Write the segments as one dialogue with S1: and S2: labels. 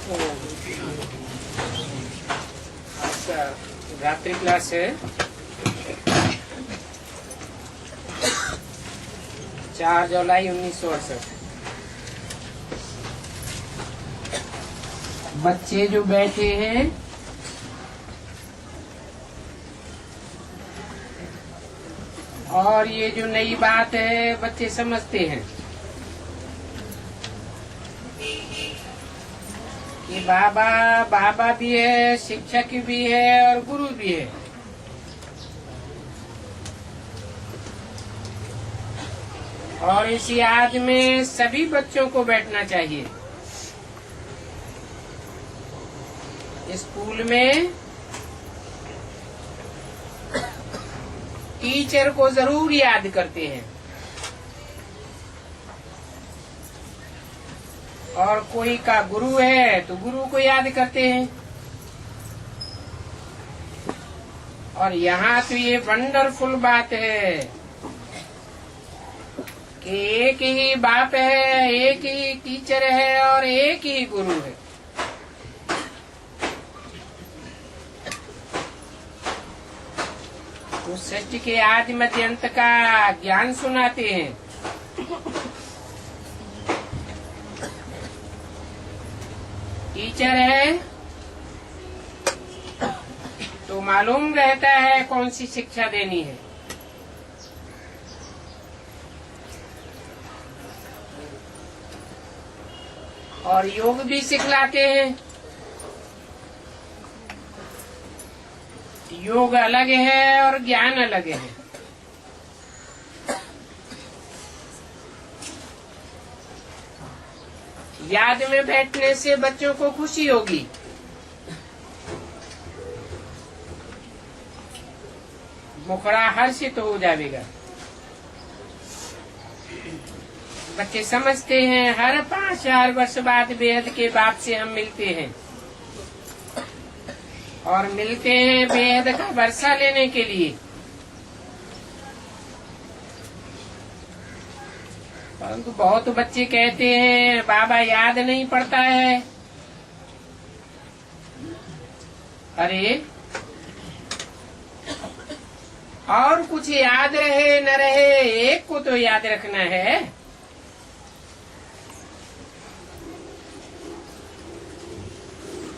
S1: अच्छा, रात्रि क्लास है 4 जुलाई 1968। बच्चे जो बैठे हैं और ये जो नई बात है बच्चे समझते हैं कि बाबा भी है, शिक्षक भी है और गुरु भी है। और इस याद में सभी बच्चों को बैठना चाहिए। स्कूल में टीचर को जरूर याद करते हैं और कोई का गुरु है तो गुरु को याद करते हैं। और यहाँ तो ये वंडरफुल बात है कि एक ही बाप है, एक ही टीचर है और एक ही गुरु है। तो सृष्टि के आदि मध्य अंत का ज्ञान सुनाते हैं। टीचर है तो मालूम रहता है कौन सी शिक्षा देनी है। और योग भी सिखलाते हैं। योग अलग है और ज्ञान अलग है। याद में बैठने से बच्चों को खुशी होगी। मुखड़ा हर्षित हो जाएगा। बच्चे समझते हैं हर 5,000 वर्ष बाद बेहद के बाप से हम मिलते हैं और मिलते हैं बेहद का वर्षा लेने के लिए। परंतु बहुत बच्चे कहते हैं बाबा याद नहीं पड़ता है। अरे और कुछ याद रहे न रहे, एक को तो याद रखना है।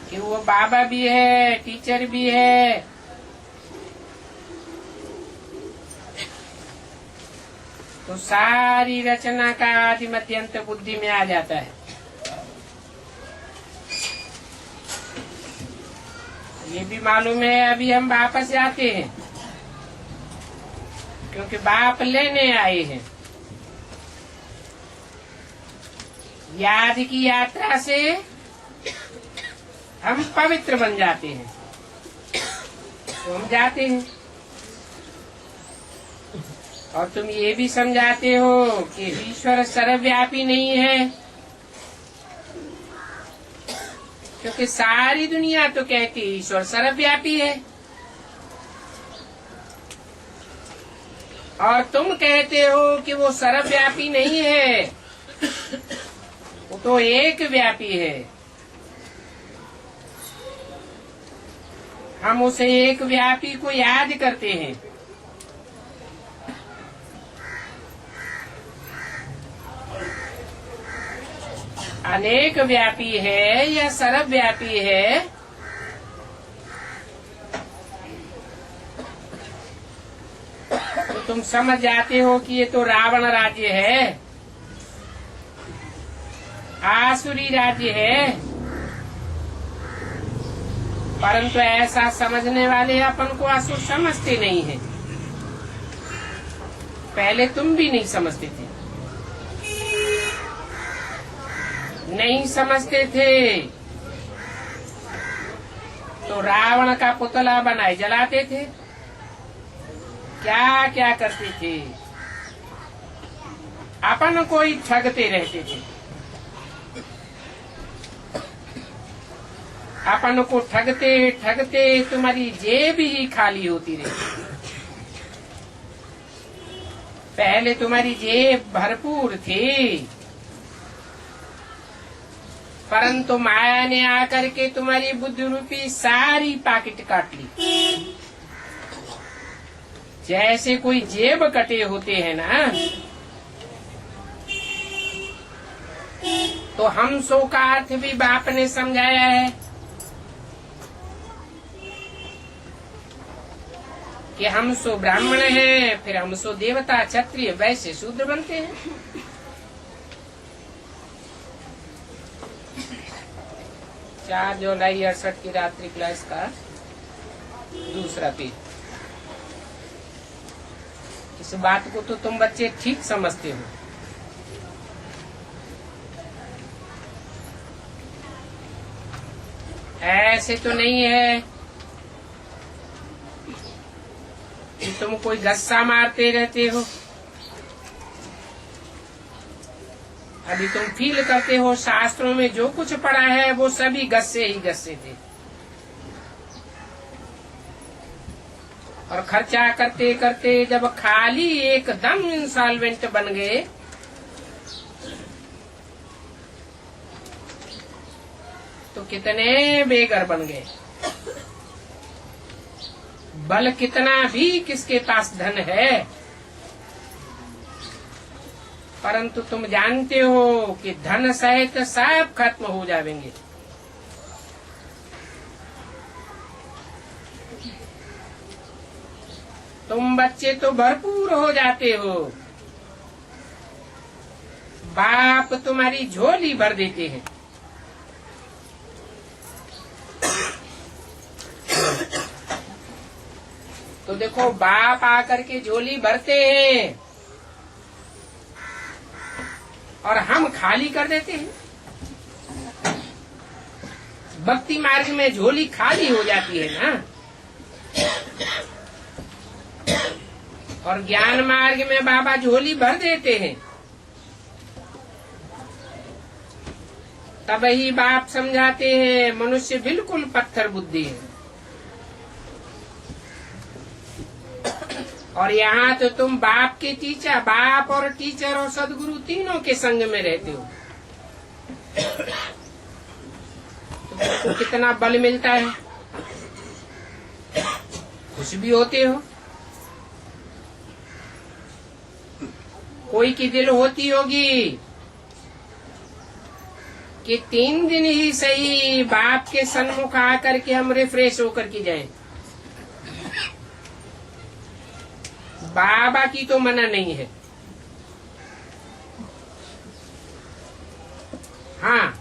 S1: कि वो बाबा भी है, टीचर भी है। तो सारी रचना का आदि मध्यंत बुद्धि में आ जाता है। ये भी मालूम है अभी हम वापस जाते हैं क्योंकि बाप लेने आए हैं। याद की यात्रा से हम पवित्र बन जाते हैं तो हम जाते हैं। और तुम ये भी समझाते हो कि ईश्वर सर्वव्यापी नहीं है क्योंकि सारी दुनिया तो कहती है ईश्वर सर्वव्यापी है और तुम कहते हो कि वो सर्वव्यापी नहीं है, वो तो एक व्यापी है। हम उसे एक व्यापी को याद करते हैं। अनेक व्यापी है या सर्वव्यापी है, तो तुम समझ जाते हो कि ये तो रावण राज्य है, आसुरी राज्य है। परंतु ऐसा समझने वाले अपन को असुर समझते नहीं है। पहले तुम भी नहीं समझते थे, नहीं समझते थे तो रावण का पुतला बनाए जलाते थे, क्या क्या करते थे, अपन को ही ठगते रहते थे। अपन को ठगते ठगते तुम्हारी जेब ही खाली होती रही। पहले तुम्हारी जेब भरपूर थी, परंतु माया ने आकर के तुम्हारी बुद्धि रूपी सारी पाकिट काट ली। जैसे कोई जेब कटे होते हैं ना, तो हम सो का अर्थ भी बाप ने समझाया है कि हम सो ब्राह्मण हैं, फिर हम सो देवता, क्षत्रिय, वैश्य, शूद्र बनते हैं। 4 जुलाई 68 की रात्रि क्लास का दूसरा पेज। इस बात को तो तुम बच्चे ठीक समझते हो। ऐसे तो नहीं है कि तुम कोई गस्सा मारते रहते हो। अभी तुम फील करते हो शास्त्रों में जो कुछ पढ़ा है वो सभी गस्से ही गस्से थे, और खर्चा करते करते जब खाली एकदम इंसॉल्वेंट बन गए तो कितने बेघर बन गए। बल कितना भी किसके पास धन है, परंतु तुम जानते हो कि धन सहित सब खत्म हो जाएंगे। तुम बच्चे तो भरपूर हो जाते हो, बाप तुम्हारी झोली भर देते हैं। तो देखो, बाप आकर के झोली भरते हैं और हम खाली कर देते हैं। भक्ति मार्ग में झोली खाली हो जाती है ना, और ज्ञान मार्ग में बाबा झोली भर देते हैं। तब ही बाप समझाते हैं मनुष्य बिल्कुल पत्थर बुद्धि है। और यहाँ तो तुम बाप के टीचर, बाप और टीचर और सदगुरु तीनों के संग में रहते हो, तो तुमको कितना बल मिलता है, खुश भी होते हो। कोई की दिल होती होगी कि 3 दिन ही सही बाप के सन्मुख आकर के हम रिफ्रेश होकर के जाएं। बाबा की तो मना नहीं है। हाँ,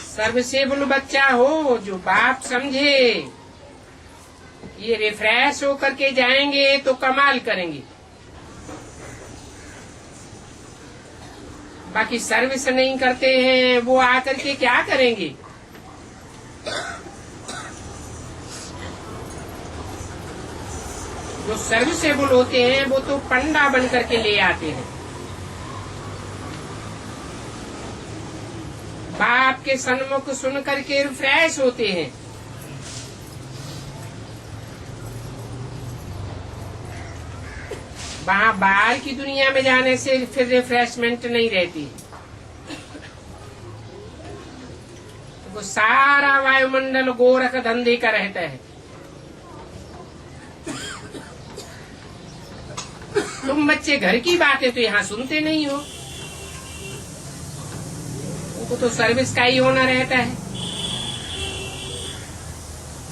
S1: सर्वसेबुल बच्चा हो जो बाप समझे ये रिफ्रेश होकर के जाएंगे तो कमाल करेंगे। बाकी सर्विस नहीं करते हैं वो आकर के क्या करेंगे। जो सर्विसेबल होते हैं वो तो पंडा बन करके ले आते हैं। बाप के सन्मुख सुन करके रिफ्रेश होते हैं। वहाँ बाहर की दुनिया में जाने से फिर रिफ्रेशमेंट नहीं रहती। तो वो सारा वायुमंडल गोरख धंधे का रहता है। तुम बच्चे घर की बातें तो यहाँ सुनते नहीं हो, उनको तो सर्विस का ही होना रहता है।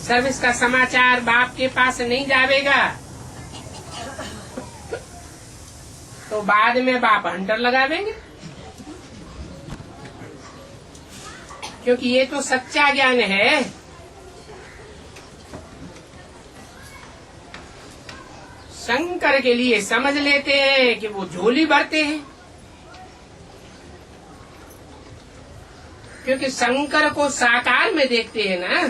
S1: सर्विस का समाचार बाप के पास नहीं जावेगा तो बाद में बाप हंटर लगावेंगे, क्योंकि ये तो सच्चा ज्ञान है। शंकर के लिए समझ लेते हैं कि वो झोली भरते हैं, क्योंकि शंकर को साकार में देखते हैं ना।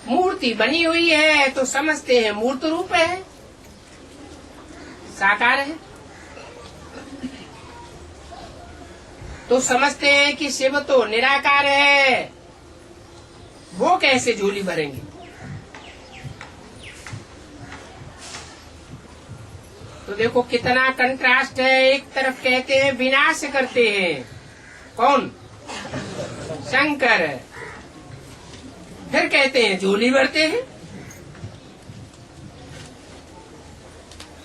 S1: मूर्ति बनी हुई है तो समझते हैं मूर्त रूप है, साकार है। तो समझते हैं कि शिव तो निराकार है, वो कैसे झोली भरेंगे। तो देखो कितना कंट्रास्ट है। एक तरफ कहते हैं विनाश करते हैं, कौन? शंकर। फिर कहते हैं झोली भरते हैं।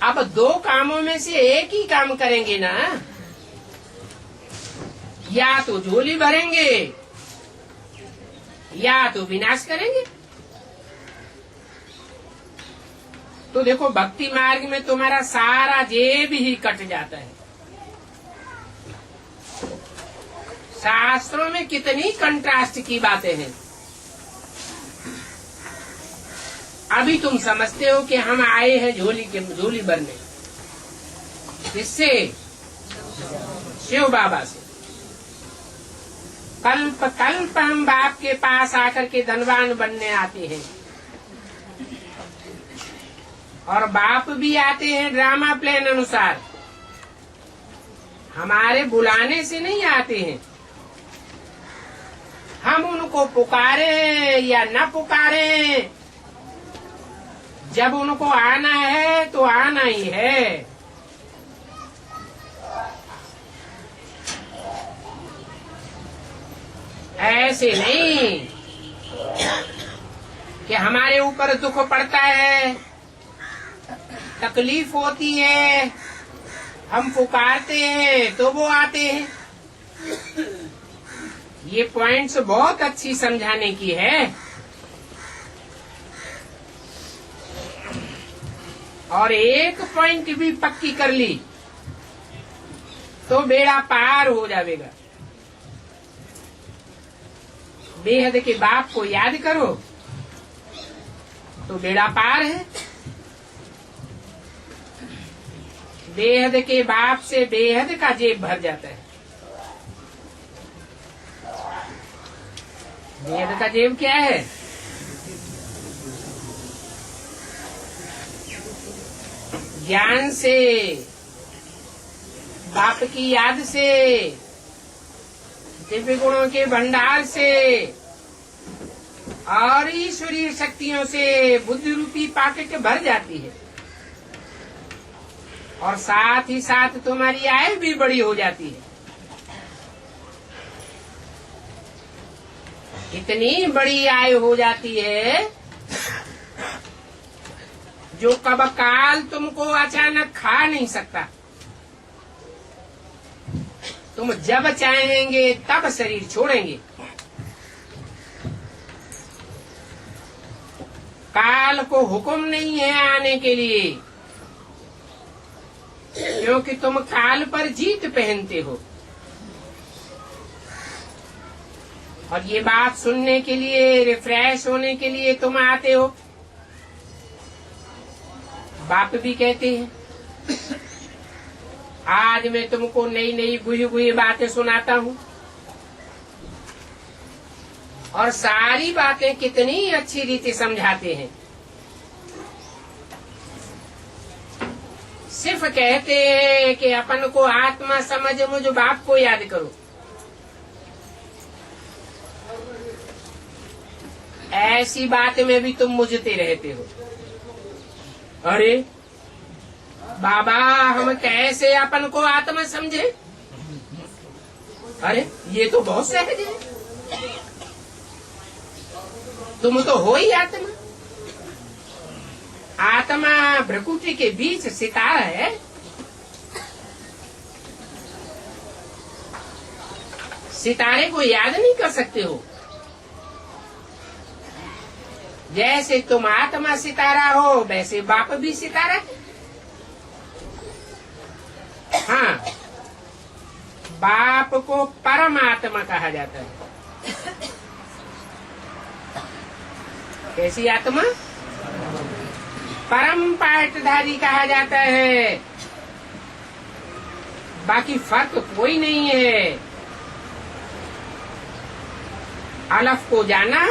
S1: अब दो कामों में से एक ही काम करेंगे ना, या तो झोली भरेंगे या तो विनाश करेंगे। तो देखो भक्ति मार्ग में तुम्हारा सारा जेब ही कट जाता है। शास्त्रों में कितनी कंट्रास्ट की बातें हैं। अभी तुम समझते हो कि हम आए हैं झोली भरने, किससे? शिव बाबा से। कल्प कल्प हम बाप के पास आकर के धनवान बनने आते हैं, और बाप भी आते हैं ड्रामा प्लान अनुसार, हमारे बुलाने से नहीं आते हैं। हम उनको पुकारे या न पुकारे, जब उनको आना है तो आना ही है। ऐसे नहीं कि हमारे ऊपर दुख पड़ता है, तकलीफ होती है, हम पुकारते हैं तो वो आते हैं। ये पॉइंट्स बहुत अच्छी समझाने की है। और एक पॉइंट भी पक्की कर ली तो बेड़ा पार हो जाएगा। बेहद के बाप को याद करो तो बेड़ा पार है। बेहद के बाप से बेहद का जेब भर जाता है। बेहद का जेब क्या है? ज्ञान से, बाप की याद से, दिव्य गुणों के भंडार से और ईश्वरीय शक्तियों से बुद्धि रूपी पॉकेट भर जाती है, और साथ ही साथ तुम्हारी आय भी बड़ी हो जाती है। इतनी बड़ी आय हो जाती है जो कब काल तुमको अचानक खा नहीं सकता। तुम जब चाहेंगे तब शरीर छोड़ेंगे। काल को हुक्म नहीं है आने के लिए, क्योंकि तुम काल पर जीत पहनते हो। और ये बात सुनने के लिए, रिफ्रेश होने के लिए तुम आते हो। बाप भी कहते हैं आज मैं तुमको नई नई गुही गुही बातें सुनाता हूँ, और सारी बातें कितनी अच्छी रीति समझाते हैं। सिर्फ कहते हैं कि अपन को आत्मा समझ मुझ बाप को याद करो। ऐसी बात में भी तुम मुझते रहते हो। अरे बाबा, हम कैसे अपन को आत्मा समझे? अरे ये तो बहुत सहज है, तुम तो हो ही आत्मा। आत्मा भ्रकुटी के बीच सितारा है। सितारे को याद नहीं कर सकते हो? जैसे तुम आत्मा सितारा हो, वैसे बाप भी सितारा है। हाँ, बाप को परमात्मा कहा जाता है। कैसी आत्मा? परम पाटधारी कहा जाता है। बाकी फर्क कोई नहीं है। अलफ को जाना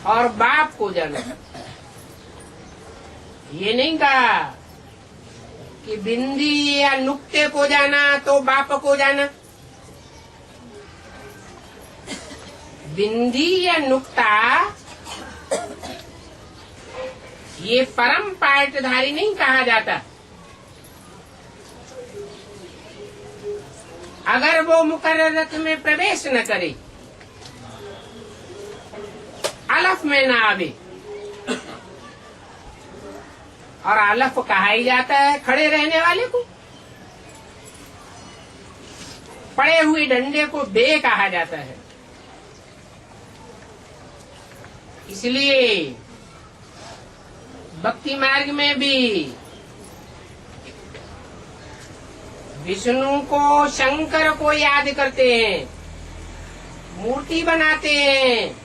S1: और बाप को जाना। ये नहीं कहा कि बिंदी या नुक्ते को जाना तो बाप को जाना। बिंदी या नुक्ता ये परम पाटधारी नहीं कहा जाता। अगर वो मुकर्ररत में प्रवेश न करे, अलफ में न आवे, और अलफ कहा ही जाता है खड़े रहने वाले को, पड़े हुए डंडे को बे कहा जाता है। इसलिए भक्ति मार्ग में भी विष्णु को, शंकर को याद करते हैं, मूर्ति बनाते हैं,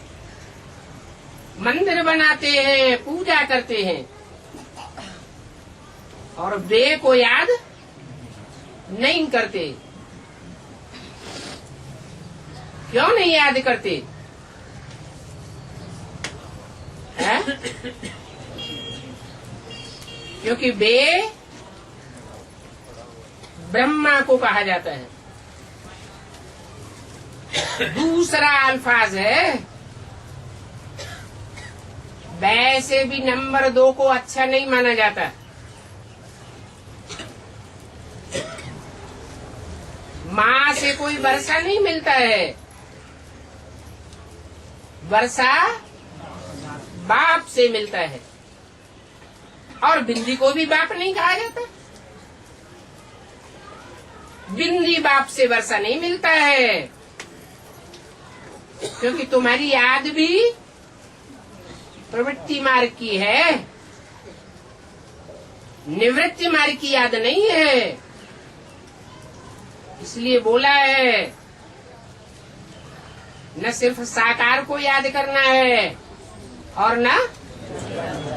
S1: मंदिर बनाते हैं, पूजा करते हैं, और वे को याद नहीं करते। क्यों नहीं याद करते है? क्योंकि वे ब्रह्मा को कहा जाता है। दूसरा अल्फाज है, वैसे भी नंबर 2 को अच्छा नहीं माना जाता। माँ से कोई वर्षा नहीं मिलता है, वर्षा बाप से मिलता है। और बिंदी को भी बाप नहीं कहा जाता, बिंदी बाप से वर्षा नहीं मिलता है, क्योंकि तुम्हारी याद भी प्रवृत्ति मार्ग की है, निवृत्ति मार्ग की याद नहीं है। इसलिए बोला है न सिर्फ साकार को याद करना है और न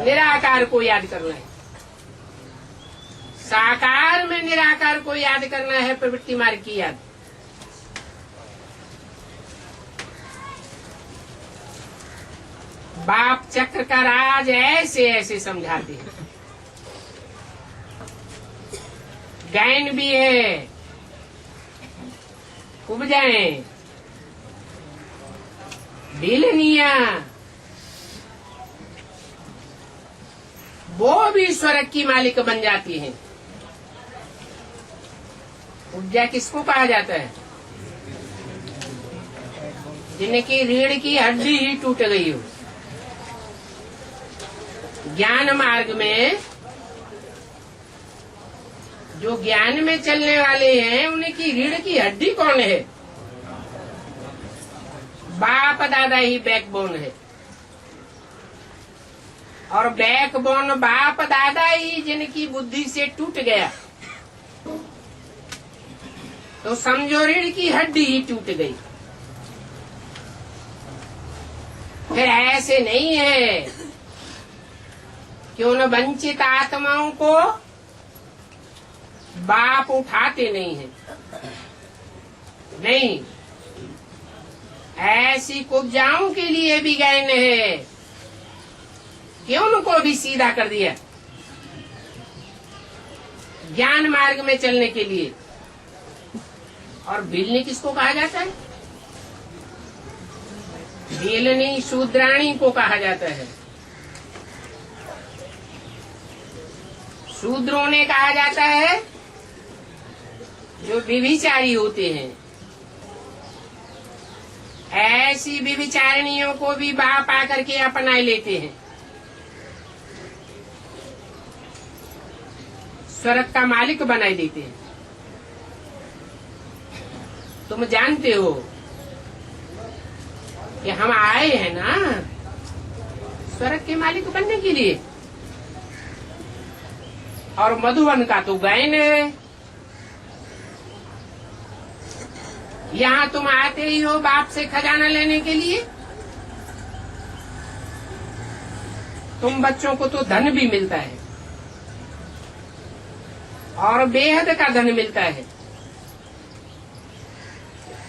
S1: निराकार को याद करना है। साकार में निराकार को याद करना है, प्रवृत्ति मार्ग की याद। बाप चक्र का राज ऐसे ऐसे समझाते हैं। गायन भी है, उपजाएं, ढीलनिया, वो भी स्वर्ग की मालिक बन जाती हैं। उपजा किसको कहा जाता है? जिनकी रीढ़ की हड्डी ही टूट गई हो। ज्ञान मार्ग में जो ज्ञान में चलने वाले हैं, उनकी रीढ़ की हड्डी कौन है? बाप दादा ही बैकबोन है, और बैकबोन बाप दादा ही जिनकी बुद्धि से टूट गया, तो समझो रीढ़ की हड्डी ही टूट गई। फिर ऐसे नहीं है कि उन वंचित आत्माओं को बाप उठाते नहीं है। नहीं, ऐसी कुब्जाओं के लिए भी गायन है कि उनको भी सीधा कर दिया ज्ञान मार्ग में चलने के लिए। और भिलनी किसको कहा जाता है? भिलनी शूद्राणी को कहा जाता है। शूद्रों ने कहा जाता है जो व्यभिचारी होते हैं। ऐसी व्यभिचारिणियों को भी बाप आकर के अपना लेते हैं। स्वर्ग का मालिक बनाई देते हैं। तुम जानते हो कि हम आए हैं ना स्वर्ग के मालिक बनने के लिए, और मधुवन का तो गायन है। यहाँ तुम आते ही हो बाप से खजाना लेने के लिए। तुम बच्चों को तो धन भी मिलता है, और बेहद का धन मिलता है।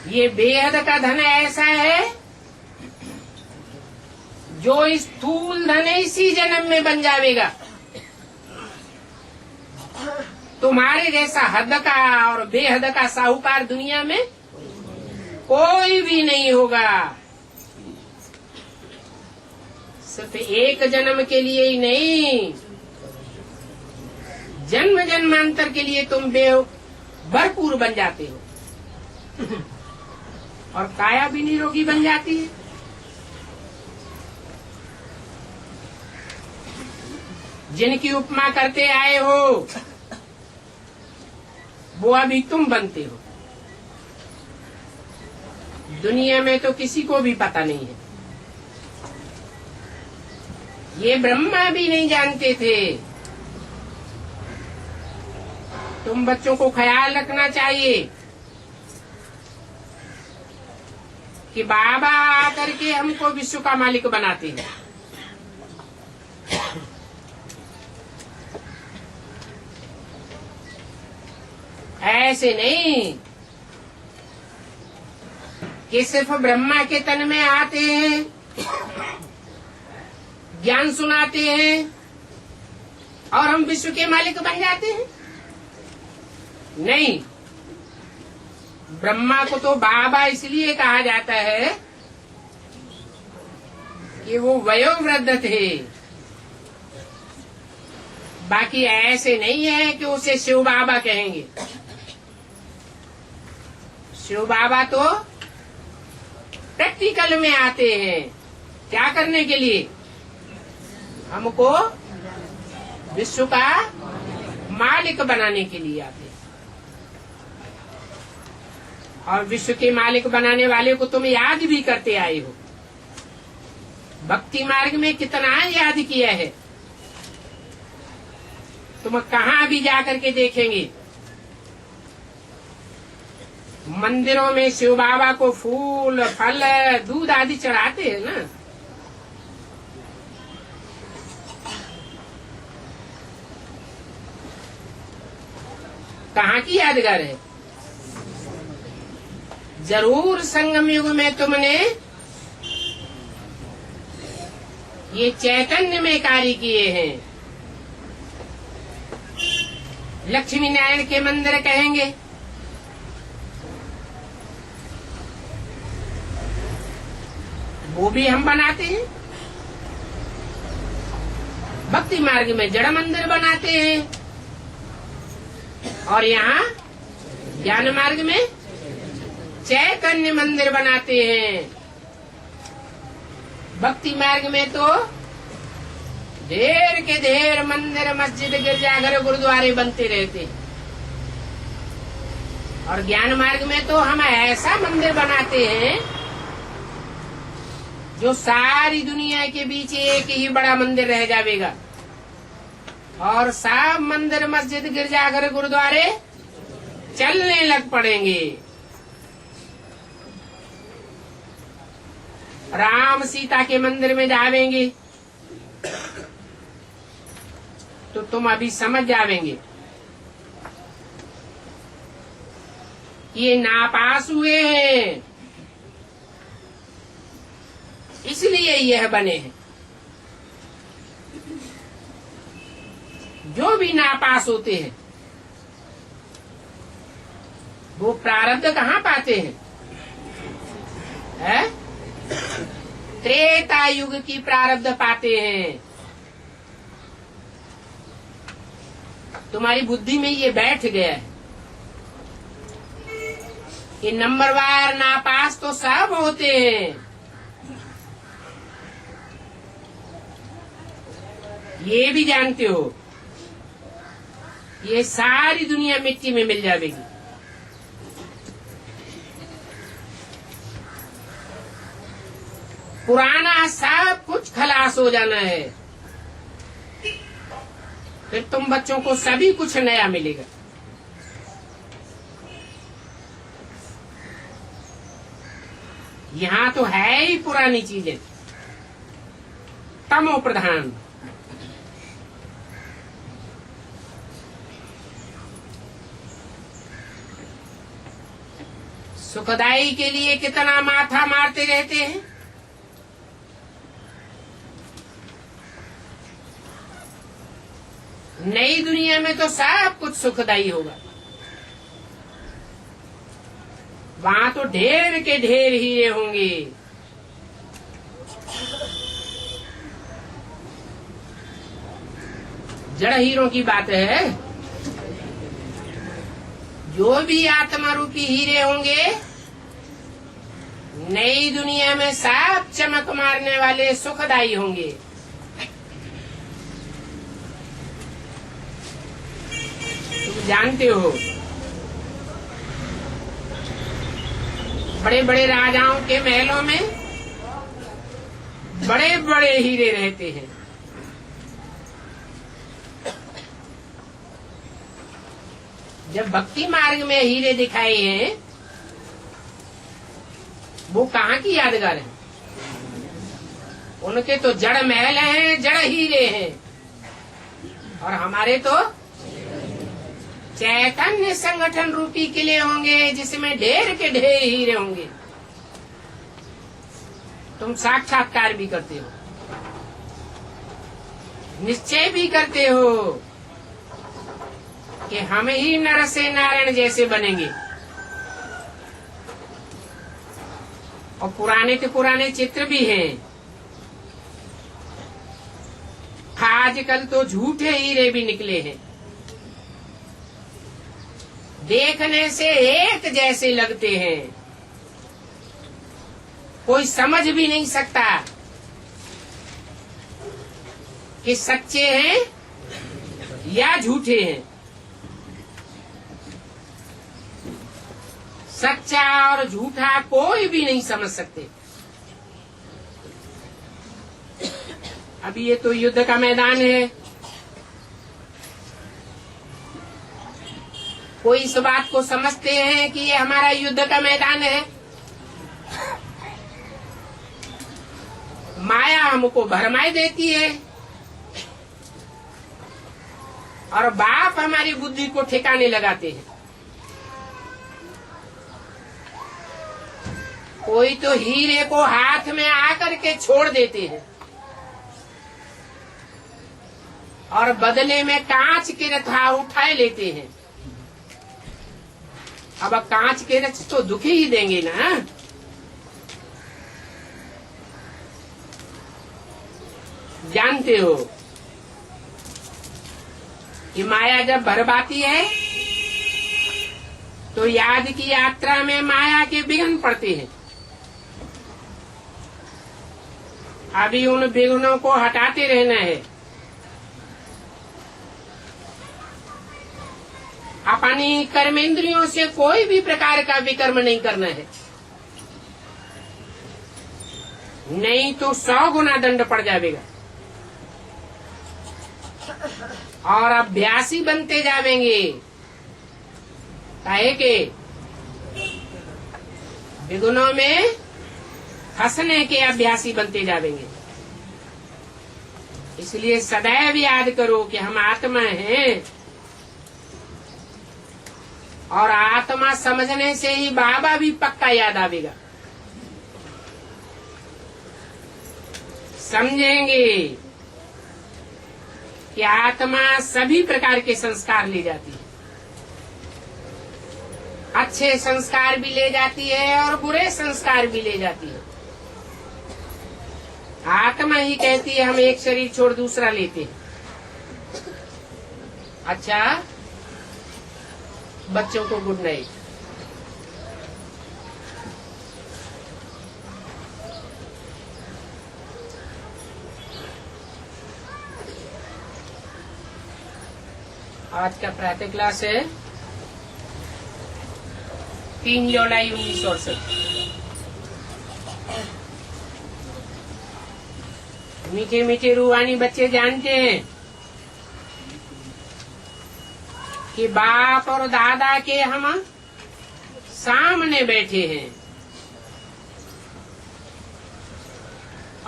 S1: ये बेहद का धन ऐसा है जो स्थूल धन इसी जन्म में बन जाएगा। तुम्हारे जैसा हद का और बेहद का साहूकार दुनिया में कोई भी नहीं होगा। सिर्फ एक जन्म के लिए ही नहीं, जन्म जन्मांतर के लिए तुम भरपूर बन जाते हो और काया भी निरोगी बन जाती है। जिनकी उपमा करते आए हो वो अभी तुम बनते हो। दुनिया में तो किसी को भी पता नहीं है, ये ब्रह्मा भी नहीं जानते थे। तुम बच्चों को ख्याल रखना चाहिए कि बाबा आकर के हमको विश्व का मालिक बनाते हैं। ऐसे नहीं कि सिर्फ ब्रह्मा के तन में आते हैं, ज्ञान सुनाते हैं और हम विश्व के मालिक बन जाते हैं। नहीं, ब्रह्मा को तो बाबा इसलिए कहा जाता है कि वो वयोवृद्ध थे। बाकी ऐसे नहीं है कि उसे शिव बाबा कहेंगे। शिव बाबा तो प्रैक्टिकल में आते हैं। क्या करने के लिए? हमको विश्व का मालिक बनाने के लिए आते हैं। और विश्व के मालिक बनाने वाले को तुम याद भी करते आए हो। भक्ति मार्ग में कितना याद किया है। तुम कहाँ भी जाकर के देखेंगे, मंदिरों में शिव बाबा को फूल, फल, दूध आदि चढ़ाते हैं ना। कहाँ की यादगार है? जरूर संगम युग में तुमने ये चैतन्य में कार्य किए हैं। लक्ष्मी नारायण के मंदिर कहेंगे, वो भी हम बनाते हैं। भक्ति मार्ग में जड़ मंदिर बनाते हैं और यहाँ ज्ञान मार्ग में चैतन्य मंदिर बनाते हैं। भक्ति मार्ग में तो ढेर के ढेर मंदिर, मस्जिद, गिरजाघर, गुरुद्वारे बनते रहते हैं। और ज्ञान मार्ग में तो हम ऐसा मंदिर बनाते हैं जो सारी दुनिया के बीच एक ही बड़ा मंदिर रह जाएगा और सब मंदिर, मस्जिद, गिरजाघर, गुरुद्वारे चलने लग पड़ेंगे। राम सीता के मंदिर में जावेंगे तो तुम अभी समझ जावेंगे ये नापास हुए हैं, इसलिए यह बने हैं। जो भी नापास होते हैं वो प्रारब्ध कहाँ पाते हैं? है? त्रेता युग की प्रारब्ध पाते हैं। तुम्हारी बुद्धि में ये बैठ गया है कि नंबरवार नापास तो सब होते हैं। ये भी जानते हो ये सारी दुनिया मिट्टी में मिल जाएगी। पुराना सब कुछ खलास हो जाना है, फिर तुम बच्चों को सभी कुछ नया मिलेगा। यहाँ तो है ही पुरानी चीजें, तमो प्रधान। सुखदाई के लिए कितना माथा मारते रहते हैं। नई दुनिया में तो सब कुछ सुखदाई होगा। वहां तो ढेर के ढेर हीरे होंगे। जड़ हीरों की बात है। जो भी आत्मा रूपी हीरे होंगे, नई दुनिया में सब चमक मारने वाले सुखदायी होंगे। तुम जानते हो, बड़े बड़े राजाओं के महलों में बड़े बड़े हीरे रहते हैं। जब भक्ति मार्ग में हीरे दिखाए हैं, वो कहाँ की यादगार है? उनके तो जड़ महल हैं, जड़ हीरे हैं, और हमारे तो चैतन्य संगठन रूपी किले होंगे, जिसमें ढेर के ढेर हीरे होंगे। तुम साक्षात्कार भी करते हो, निश्चय भी करते हो कि हम ही नर से नारायण जैसे बनेंगे। और पुराने के पुराने चित्र भी हैं। आजकल तो झूठे हीरे भी निकले हैं, देखने से एक जैसे लगते हैं, कोई समझ भी नहीं सकता कि सच्चे हैं या झूठे हैं। सच्चा और झूठा कोई भी नहीं समझ सकते। अभी ये तो युद्ध का मैदान है। कोई इस बात को समझते हैं कि ये हमारा युद्ध का मैदान है। माया हमको भरमाई देती है और बाप हमारी बुद्धि को ठिकाने लगाते हैं। कोई तो हीरे को हाथ में आकर के छोड़ देते हैं और बदले में कांच के रथा उठाए लेते हैं। अब कांच के रथ तो दुखी ही देंगे ना। जानते हो कि माया जब भरमाती है तो याद की यात्रा में माया के विघ्न पड़ते हैं। अभी उन विघ्नों को हटाते रहना है। अपनी कर्मेंद्रियों से कोई भी प्रकार का विकर्म नहीं करना है, नहीं तो 100 गुना दंड पड़ जाएगा। और अभ्यासी बनते जावेंगे, काहे के विघ्नों में फंसने के अभ्यासी बनते जावेंगे। इसलिए सदैव याद करो कि हम आत्मा हैं, और आत्मा समझने से ही बाबा भी पक्का याद आवेगा। समझेंगे कि आत्मा सभी प्रकार के संस्कार ले जाती है। अच्छे संस्कार भी ले जाती है और बुरे संस्कार भी ले जाती है। आत्मा ही कहती है हम एक शरीर छोड़ दूसरा लेते हैं। अच्छा, बच्चों को गुड नाइट। आज का प्रातः क्लास है 3 जुलाई 1968। मीठे मीठे रूहानी बच्चे जानते हैं कि बाप और दादा के हम सामने बैठे हैं,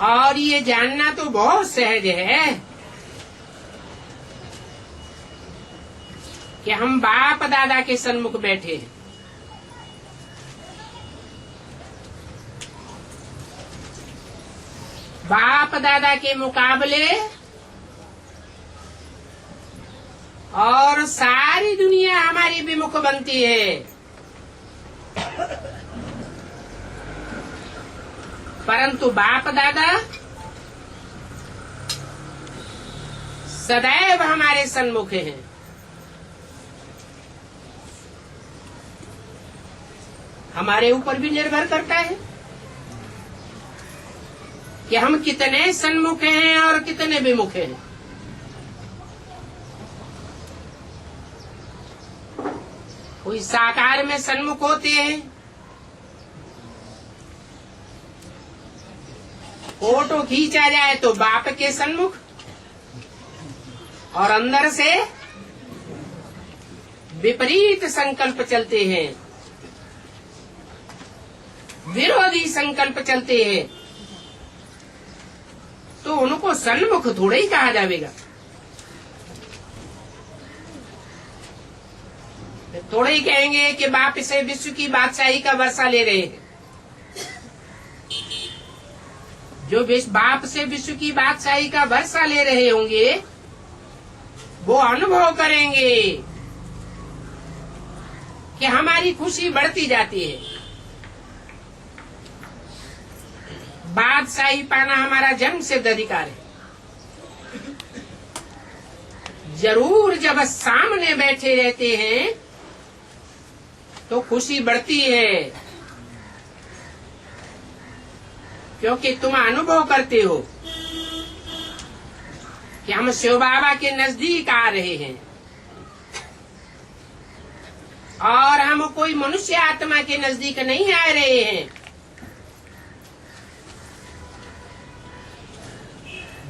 S1: और ये जानना तो बहुत सहज है कि हम बाप दादा के सन्मुख बैठे हैं। बाप दादा के मुकाबले और सारी दुनिया हमारी विमुख बनती है, परंतु बाप दादा सदैव हमारे सन्मुख हैं। हमारे ऊपर भी निर्भर करता है कि हम कितने सन्मुख हैं और कितने विमुख हैं। कोई साकार में सन्मुख होते हैं, फोटो खींचा जाए तो बाप के सन्मुख, और अंदर से विपरीत संकल्प चलते हैं, विरोधी संकल्प चलते हैं, तो उनको सन्मुख थोड़े ही कहा जाएगा। थोड़े ही कहेंगे कि बाप से विश्व की बादशाही का वर्षा ले रहे हैं। जो बाप से विश्व की बादशाही का वर्षा ले रहे होंगे वो अनुभव करेंगे कि हमारी खुशी बढ़ती जाती है। बादशाही पाना हमारा जन्म सिद्ध अधिकार है। जरूर जब सामने बैठे रहते हैं तो खुशी बढ़ती है, क्योंकि तुम अनुभव करते हो कि हम शिव बाबा के नजदीक आ रहे हैं और हम कोई मनुष्य आत्मा के नजदीक नहीं आ रहे हैं।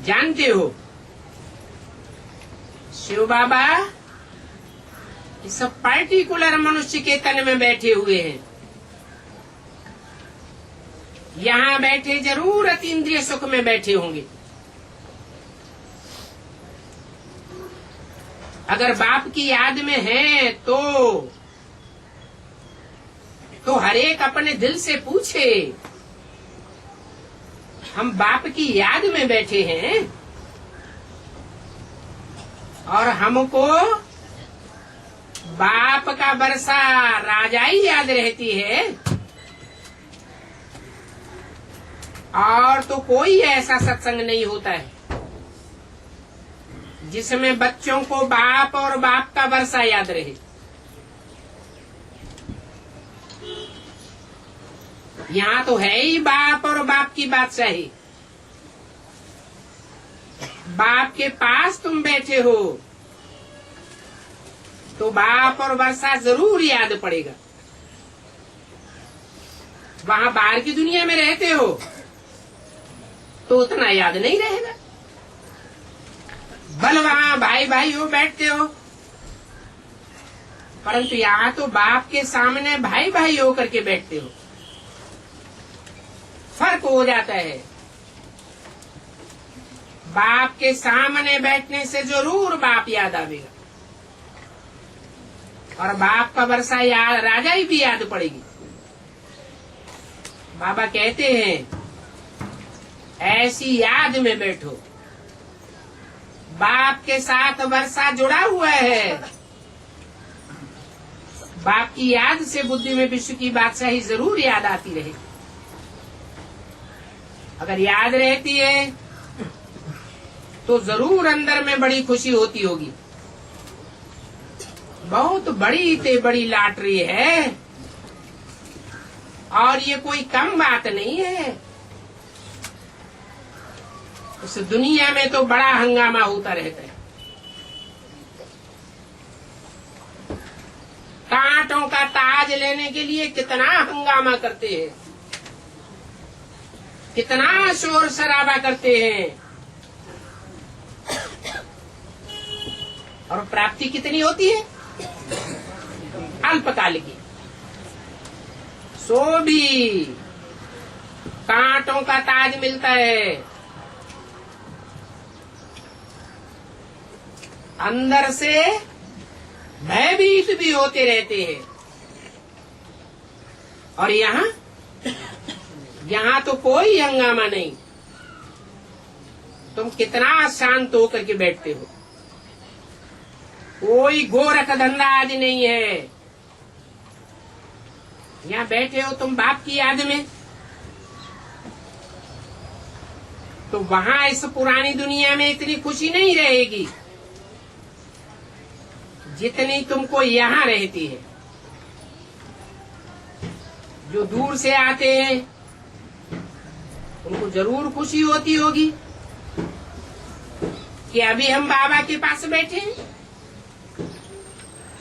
S1: जानते हो शिव बाबा इस पर्टिकुलर मनुष्य के तन में बैठे हुए हैं। यहाँ बैठे जरूर अतीन्द्रिय सुख में बैठे होंगे। अगर बाप की याद में हैं तो हर एक अपने दिल से पूछे, हम बाप की याद में बैठे हैं और हमको बाप का बरसा राजाई याद रहती है, और तो कोई ऐसा सत्संग नहीं होता है जिसमें बच्चों को बाप और बाप का बरसा याद रहे। यहाँ तो है ही बाप और बाप की बादशाही। बाप के पास तुम बैठे हो तो बाप और वर्षा जरूर याद पड़ेगा। वहाँ बाहर की दुनिया में रहते हो तो उतना याद नहीं रहेगा। भले वहाँ भाई भाई हो बैठते हो, परंतु यहाँ तो बाप के सामने भाई भाई होकर के बैठते हो। फर्क हो जाता है। बाप के सामने बैठने से जरूर बाप याद आवेगा और बाप का वर्षा याद राजाई भी याद पड़ेगी। बाबा कहते हैं ऐसी याद में बैठो। बाप के साथ वर्षा जुड़ा हुआ है। बाप की याद से बुद्धि में विश्व की बादशाही जरूर याद आती रहे। अगर याद रहती है तो जरूर अंदर में बड़ी खुशी होती होगी। बहुत बड़ी ते बड़ी लॉटरी है और ये कोई कम बात नहीं है। उस दुनिया में तो बड़ा हंगामा होता रहता है। कांटों का ताज लेने के लिए कितना हंगामा करते हैं, कितना शोर शराबा करते हैं, और प्राप्ति कितनी होती है? अल्पकाल की। सो भी कांटों का ताज मिलता है, अंदर से भयभीत भी होते रहते हैं। और यहाँ तो कोई हंगामा नहीं। तुम कितना शांत होकर के बैठते हो। कोई गोरख धंधा आज नहीं है। यहाँ बैठे हो तुम बाप की याद में, तो वहाँ इस पुरानी दुनिया में इतनी खुशी नहीं रहेगी जितनी तुमको यहाँ रहती है। जो दूर से आते हैं उनको जरूर खुशी होती होगी कि अभी हम बाबा के पास बैठे हैं।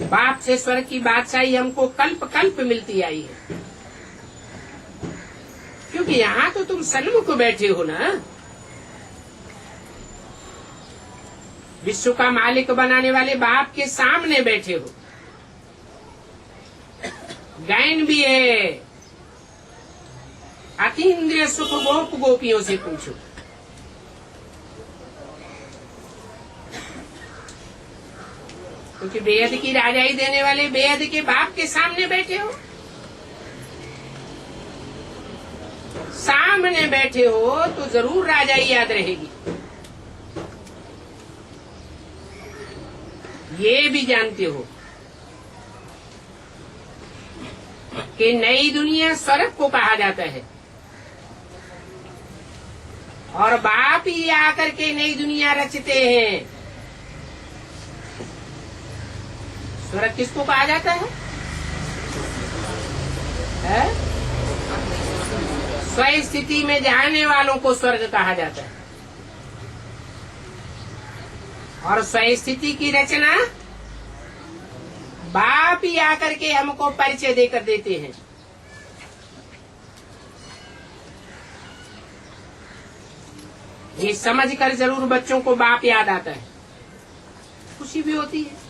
S1: बाप से स्वर्ग की बादशाही हमको कल्प कल्प मिलती आई है, क्योंकि यहाँ तो तुम सन्मुख बैठे हो ना। विश्व का मालिक बनाने वाले बाप के सामने बैठे हो। गायन भी है, अतीन्द्रिय सुख गोप गोपियों से पूछो। क्योंकि बेहद की राजाई देने वाले बेहद के बाप के सामने बैठे हो। सामने बैठे हो तो जरूर राजाई याद रहेगी। ये भी जानते हो कि नई दुनिया स्वर्ग को कहा जाता है, और बाप ही आकर के नई दुनिया रचते हैं। स्वर्ग किसको कहा जाता है? स्व स्थिति में जाने वालों को स्वर्ग कहा जाता है। और स्व स्थिति की रचना बाप ही आकर के हमको परिचय देकर देते हैं। ये समझकर जरूर बच्चों को बाप याद आता है, खुशी भी होती है।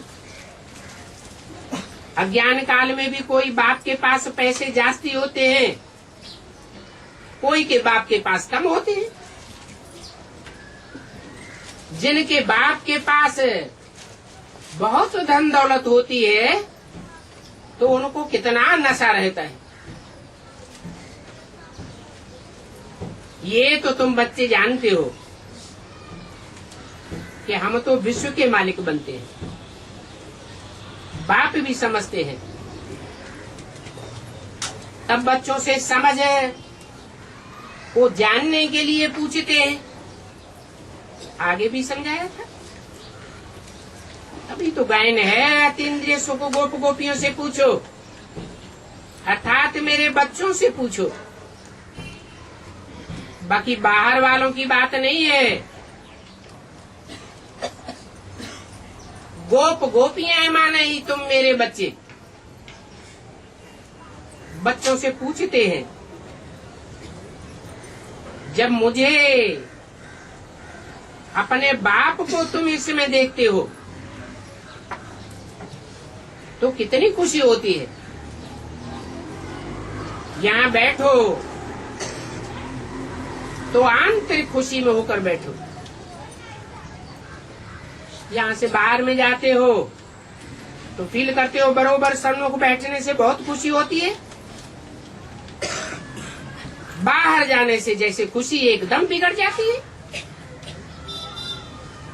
S1: अज्ञान काल में भी कोई बाप के पास पैसे जास्ती होते हैं, कोई के बाप के पास कम होते हैं। जिनके बाप के पास बहुत धन दौलत होती है तो उनको कितना नशा रहता है, ये तो तुम बच्चे जानते हो कि हम तो विश्व के मालिक बनते हैं। बाप भी समझते हैं, तब बच्चों से समझ को जानने के लिए पूछते हैं। आगे भी समझाया था, अभी तो गायन है, अतीन्द्रिय सुख गोप गोपियों से पूछो, अर्थात मेरे बच्चों से पूछो। बाकी बाहर वालों की बात नहीं है। गोप गोपियां माने ही तुम मेरे बच्चे। बच्चों से पूछते हैं, जब मुझे अपने बाप को तुम इसमें देखते हो तो कितनी खुशी होती है। यहाँ बैठो तो आंतरिक खुशी में होकर बैठो। यहाँ से बाहर में जाते हो तो फील करते हो बरोबर सन्मुख बैठने से बहुत खुशी होती है। बाहर जाने से जैसे खुशी एकदम बिगड़ जाती है,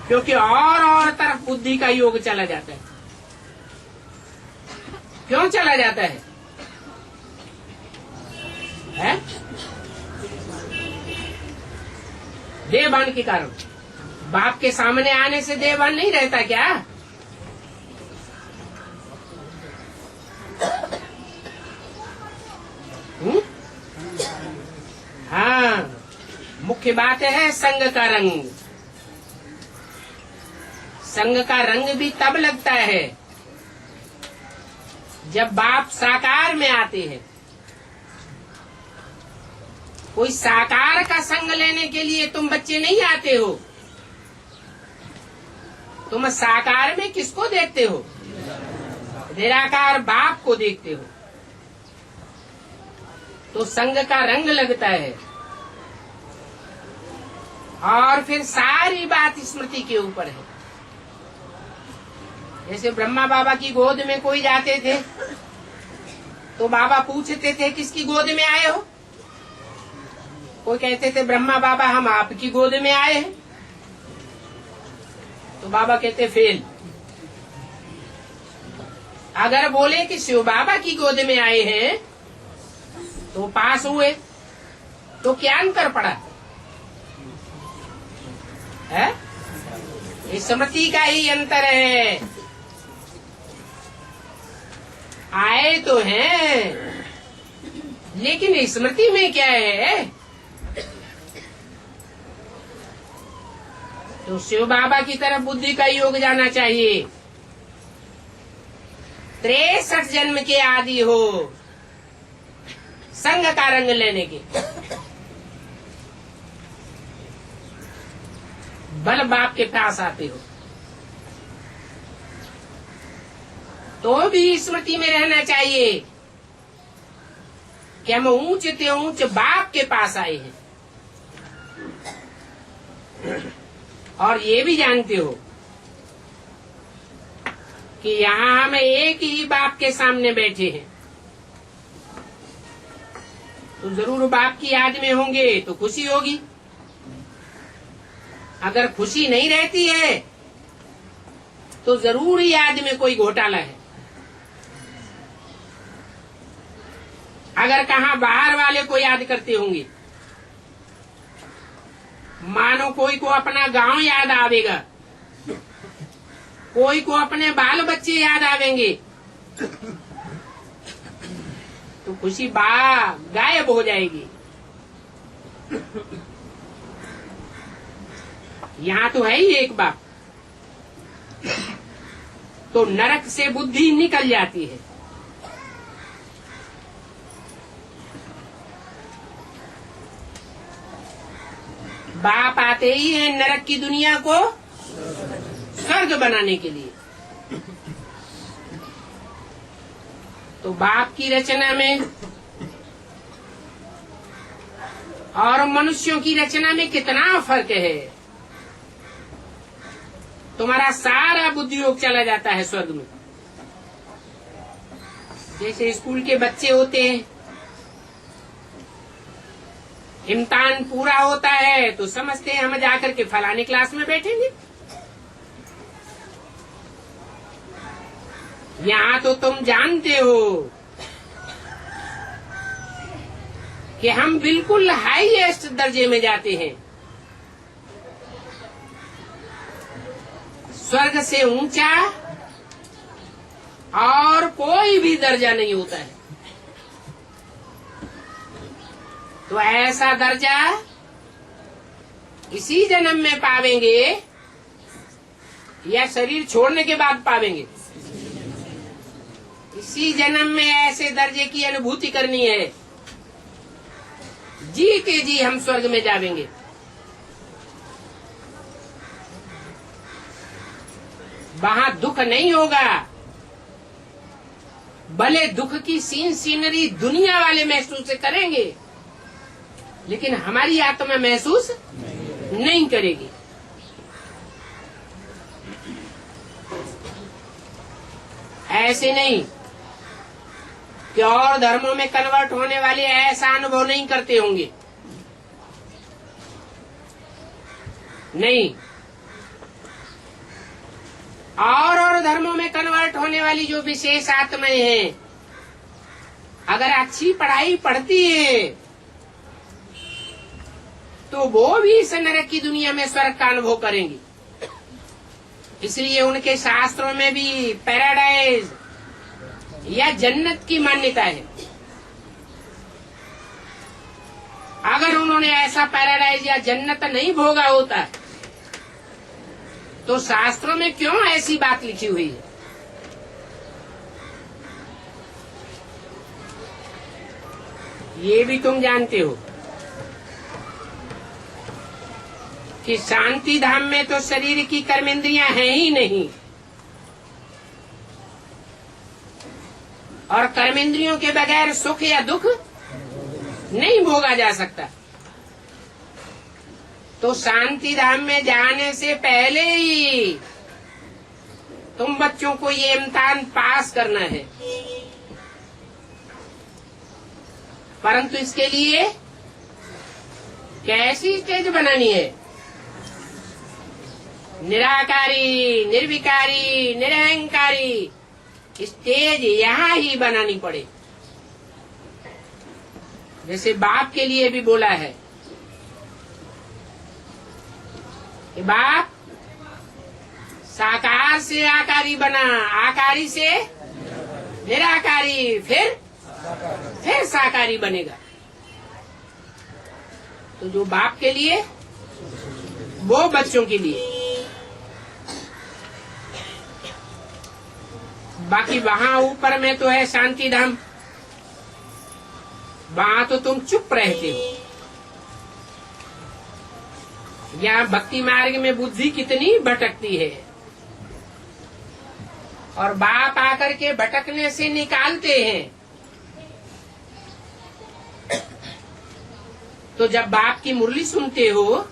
S1: क्योंकि और तरफ बुद्धि का योग चला जाता है। क्यों चला जाता है? देहभान के कारण। बाप के सामने आने से देहभान नहीं रहता क्या? हाँ, मुख्य बात है संग का रंग। संग का रंग भी तब लगता है जब बाप साकार में आते हैं। कोई साकार का संग लेने के लिए तुम बच्चे नहीं आते हो। तुम साकार में किसको देखते हो? निराकार बाप को देखते हो, तो संग का रंग लगता है। और फिर सारी बात स्मृति के ऊपर है। जैसे ब्रह्मा बाबा की गोद में कोई जाते थे तो बाबा पूछते थे किसकी गोद में आए हो? कोई कहते थे ब्रह्मा बाबा हम आपकी गोद में आए हैं। तो बाबा कहते फेल। अगर बोले कि शिव बाबा की गोद में आए हैं तो पास हुए, तो क्या अंतर पड़ा है? इस स्मृति का ही अंतर है। आए तो हैं, लेकिन स्मृति में क्या है? तो शिव बाबा की तरफ बुद्धि का योग जाना चाहिए। 63 जन्म के आदि हो संग का रंग लेने के, बल बाप के पास आते हो तो भी स्मृति में रहना चाहिए कि हम ऊंच ते ऊंच बाप के पास आए हैं। और ये भी जानते हो कि यहाँ हम एक ही बाप के सामने बैठे हैं, तो जरूर बाप की याद में होंगे तो खुशी होगी। अगर खुशी नहीं रहती है तो जरूर याद में कोई घोटाला है। अगर कहाँ बाहर वाले को याद करते होंगे, मानो कोई को अपना गांव याद आवेगा, कोई को अपने बाल बच्चे याद आवेंगे, तो खुशी गायब हो जाएगी। यहाँ तो है ही एक बाप, तो नरक से बुद्धि निकल जाती है। बाप आते ही है नरक की दुनिया को स्वर्ग बनाने के लिए। तो बाप की रचना में और मनुष्यों की रचना में कितना फर्क है। तुम्हारा सारा बुद्धियोग चला जाता है स्वर्ग में। जैसे स्कूल के बच्चे होते हैं, इम्तिहान पूरा होता है तो समझते हैं हम जाकर के फलाने क्लास में बैठेंगे। यहाँ तो तुम जानते हो कि हम बिल्कुल हाईएस्ट दर्जे में जाते हैं। स्वर्ग से ऊंचा और कोई भी दर्जा नहीं होता है। तो ऐसा दर्जा इसी जन्म में पावेंगे या शरीर छोड़ने के बाद पावेंगे? इसी जन्म में ऐसे दर्जे की अनुभूति करनी है। जी के जी हम स्वर्ग में जावेंगे। वहां दुख नहीं होगा, भले दुख की सीनरी दुनिया वाले महसूस करेंगे, लेकिन हमारी आत्मा महसूस नहीं करेगी। ऐसे नहीं कि और धर्मों में कन्वर्ट होने वाले ऐसा अनुभव नहीं करते होंगे। नहीं, और धर्मों में कन्वर्ट होने वाली जो विशेष आत्माएं हैं, अगर अच्छी पढ़ाई पढ़ती है तो वो भी इस नरक की दुनिया में स्वर्ग का अनुभव करेंगी। इसलिए उनके शास्त्रों में भी पैराडाइज या जन्नत की मान्यता है। अगर उन्होंने ऐसा पैराडाइज या जन्नत नहीं भोगा होता तो शास्त्रों में क्यों ऐसी बात लिखी हुई है? ये भी तुम जानते हो कि शांति धाम में तो शरीर की कर्मेंद्रियां हैं ही नहीं, और कर्मेंद्रियों के बगैर सुख या दुख नहीं भोगा जा सकता। तो शांति धाम में जाने से पहले ही तुम बच्चों को ये इम्तिहान पास करना है। परंतु इसके लिए कैसी स्टेज बनानी है? निराकारी, निर्विकारी, निरहंकारी स्टेज यहाँ ही बनानी पड़े। जैसे बाप के लिए भी बोला है कि बाप साकार से आकारी बना, आकारी से निराकारी, फिर साकारी बनेगा। तो जो बाप के लिए वो बच्चों के लिए। बाकी वहां ऊपर में तो है शांति धाम, वहां तो तुम चुप रहते हो। यहाँ भक्ति मार्ग में बुद्धि कितनी भटकती है, और बाप आकर के भटकने से निकालते हैं। तो जब बाप की मुरली सुनते हो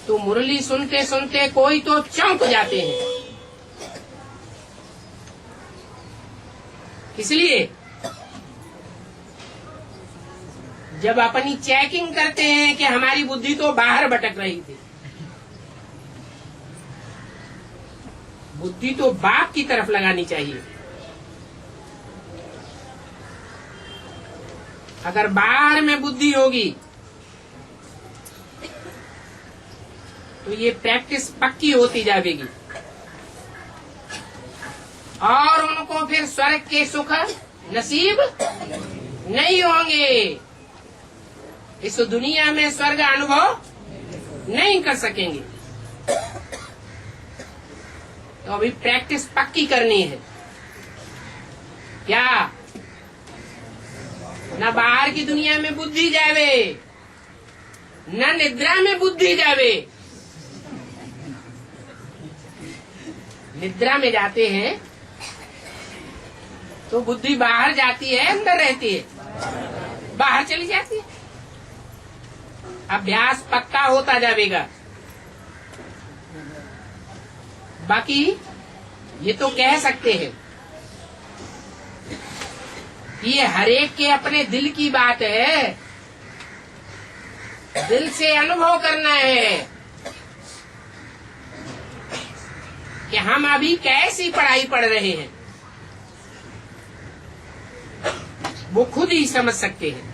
S1: तो मुरली सुनते सुनते कोई तो चौंक जाते हैं। इसलिए जब अपनी चेकिंग करते हैं कि हमारी बुद्धि तो बाहर भटक रही थी, बुद्धि तो बाप की तरफ लगानी चाहिए। अगर बाहर में बुद्धि होगी तो ये प्रैक्टिस पक्की होती जाएगी, और उनको फिर स्वर्ग के सुख नसीब नहीं होंगे। इस दुनिया में स्वर्ग अनुभव नहीं कर सकेंगे। तो अभी प्रैक्टिस पक्की करनी है। क्या न बाहर की दुनिया में बुद्धि जावे, न निद्रा में बुद्धि जावे। निद्रा में जाते हैं तो बुद्धि बाहर जाती है, अंदर रहती है, बाहर चली जाती है। अभ्यास पक्का होता जाएगा। बाकी ये तो कह सकते हैं, ये हरेक के अपने दिल की बात है, दिल से अनुभव करना है कि हम अभी कैसी पढ़ाई पढ़ रहे हैं, वो खुद ही समझ सकते हैं।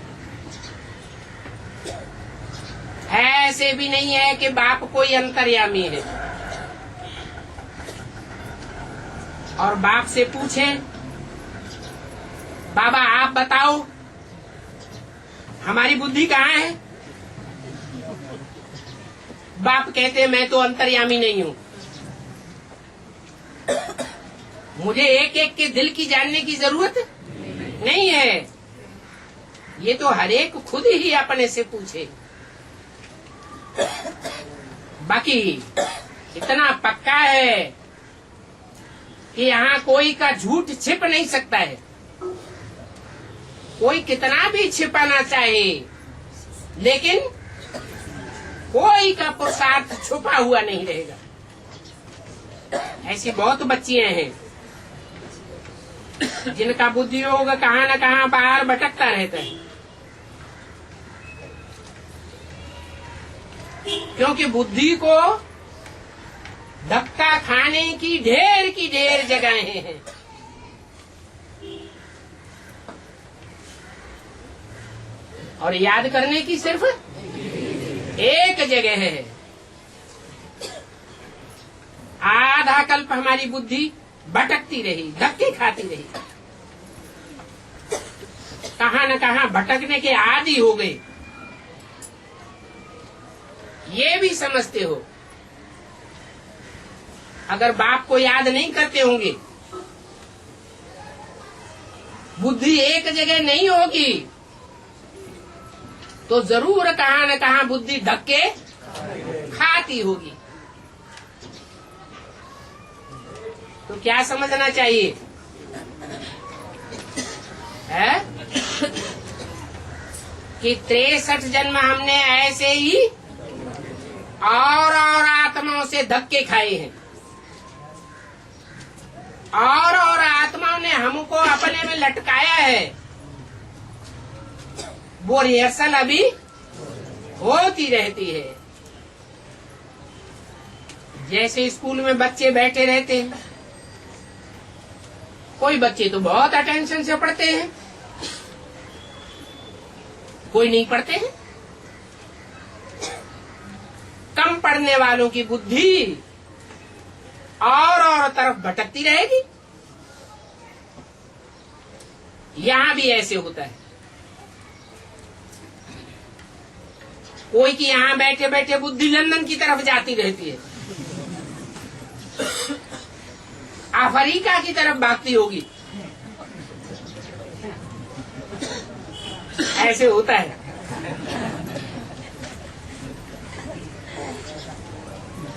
S1: ऐसे भी नहीं है कि बाप कोई अंतर्यामी है और बाप से पूछे, बाबा आप बताओ हमारी बुद्धि कहाँ है। बाप कहते मैं तो अंतर्यामी नहीं हूँ, मुझे एक एक के दिल की जानने की जरूरत नहीं है। ये तो हरेक खुद ही अपने से पूछे। बाकी इतना पक्का है कि यहाँ कोई का झूठ छिप नहीं सकता है। कोई कितना भी छिपाना चाहे, लेकिन कोई का पुरुषार्थ छुपा हुआ नहीं रहेगा। ऐसी बहुत बच्चियां हैं जिनका बुद्धि योग कहाँ न कहाँ बाहर भटकता रहता है, क्योंकि बुद्धि को धक्का खाने की ढेर जगहें हैं। और याद करने की सिर्फ एक जगह है। आधा कल्प हमारी बुद्धि भटकती रही, धक्के खाती रही, कहाँ न कहाँ भटकने के आदी हो गए। ये भी समझते हो, अगर बाप को याद नहीं करते होंगे, बुद्धि एक जगह नहीं होगी, तो जरूर कहाँ न कहाँ बुद्धि धक्के खाती होगी। तो क्या समझना चाहिए है कि 63 जन्म हमने ऐसे ही और आत्माओं से धक्के खाए हैं, और आत्माओं ने हमको अपने में लटकाया है। वो रिहर्सल अभी होती रहती है। जैसे स्कूल में बच्चे बैठे रहते हैं, कोई बच्चे तो बहुत अटेंशन से पढ़ते हैं, कोई नहीं पढ़ते हैं। कम पढ़ने वालों की बुद्धि और तरफ भटकती रहेगी। यहां भी ऐसे होता है। कोई की यहां बैठे बैठे बुद्धि लंदन की तरफ जाती रहती है, अफ्रीका की तरफ भागती होगी। ऐसे होता है।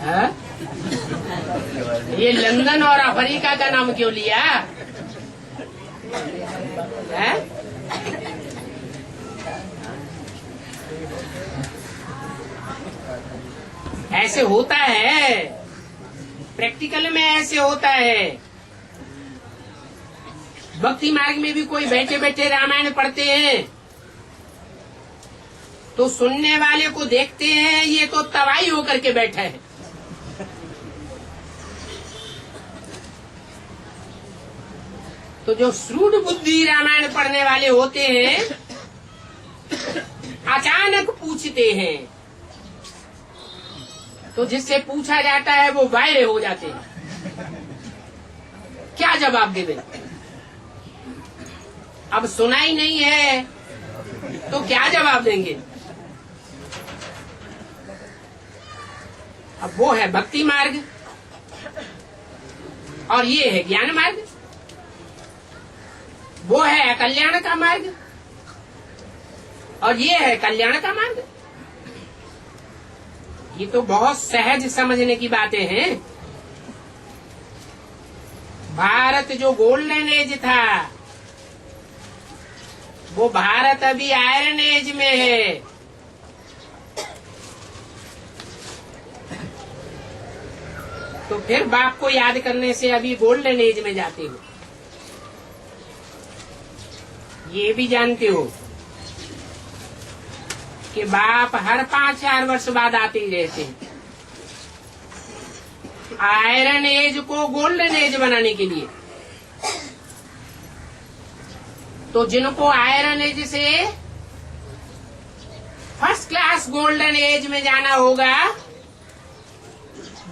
S1: हा? ये लंदन और अफ्रीका का नाम क्यों लिया है? ऐसे होता है, प्रैक्टिकल में ऐसे होता है। भक्ति मार्ग में भी कोई बैठे बैठे रामायण पढ़ते हैं तो सुनने वाले को देखते हैं ये तो तवाई होकर के बैठा है। तो जो श्रूड बुद्धि रामायण पढ़ने वाले होते हैं अचानक पूछते हैं, तो जिससे पूछा जाता है वो वायरे हो जाते हैं। क्या जवाब देवे? अब सुनाई नहीं है तो क्या जवाब देंगे? अब वो है भक्ति मार्ग और ये है ज्ञान मार्ग। वो है कल्याण का मार्ग और ये है कल्याण का मार्ग। ये तो बहुत सहज समझने की बातें हैं। भारत जो गोल्डन एज था वो भारत अभी आयरन एज में है। तो फिर बाप को याद करने से अभी गोल्डन एज में जाते हो। ये भी जानते हो कि बाप हर 5-4 वर्ष बाद आते ही रहते हैं आयरन एज को गोल्डन एज बनाने के लिए। तो जिनको आयरन एज से फर्स्ट क्लास गोल्डन एज में जाना होगा